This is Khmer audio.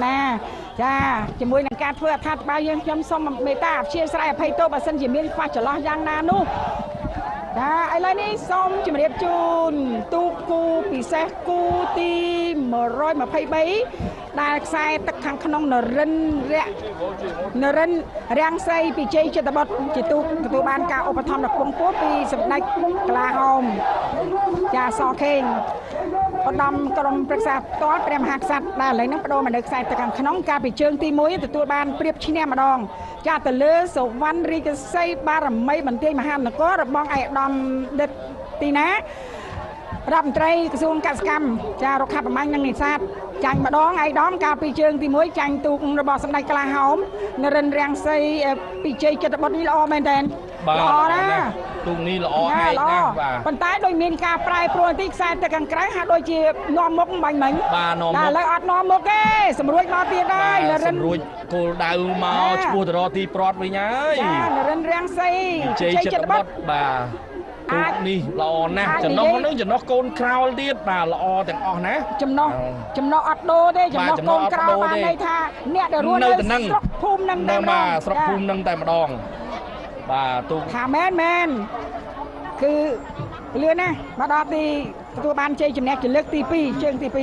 ណាចាជាមួយនឹងការធ្វើអត្ថាធិប្បាយយើងខ្ញុំសូមមេត្តាអព្យាស្រ័យអភ័យទោសបើសិនជាមានខ្វះចន្លោះយ៉ាងណានោះចាឥឡូវនេះសូមជម្រាបជូនទូកគូពិសេសគូទី123ដែលខ្សែទឹកខាងក្នុងនរិនរាំងសីពីជ័យចិត្តបុត្រជាទូកទទួលបានការឧបត្ថម្ភដ៏ខ្ពង់ខ្ពស់ពីសម្ដេចក្លាហោមចាសខេងឧត្តមក្រុមប្រឹក្សាផ្ទាល់ព្រះមហាក្សត្រដែលឥឡូវហ្នឹងបដូរមកនៅខ្សែទឹកខាងក្នុងការពីជើងទី1ទទួលបានព្រៀបឈ្នះម្ដងចាទៅលើសវណ្ណរាជសីបារមីបន្ទាយមហានគររបស់ឯកឧត្តមដិតទីណារដ្ឋមន្ត្រីក្រសួងកសិកម្មចារុក្ខាប្រមាញ់និងនេសាទចាញ់ម្ដងឯកឧត្តមការពីជើងទី1ចាញ់ទូករបស់សម្ដេចក្លាហោមនរិនរាំងសីពីជ័យចិត្តបុត្រនេះល្អមែនតើល្អណាទូកនេះល្អឯកណាបាទប៉ុន្តែដូចមានការប្រែប្រួលបន្តិចខ្សែទឹកខាងក្រៅហាក់ដូចជានាំមុខបាញ់មិញបាទនាំមុខឥឡូវអត់នាំមុខទេសម្រួចមកទៀតហើយនរិនសម្រួចគោលដៅមកឈ្មោះទៅរកទីប្រត់វិញហើយចានរិនរាំងសីជ័យចិត្តបុត្របាទទូកនេះល្អណាស់ចំណុះនឹងចំណុះកូនក្រោលទៀតបាទល្អទាំងអស់ណាចំណុះអត់ដូរទេចំណុះកូនក្រោលបានន័យថាអ្នកដែលរស់នៅស្រុកភូមិនឹងតែម្ដងបាទស្រុកភូមិនឹងតែម្ដងបាទទូកថាមែនគឺលឿនណាស់មកដល់ទីទទួលបានជ័យជំនះជាលើកទី2ជើងទី2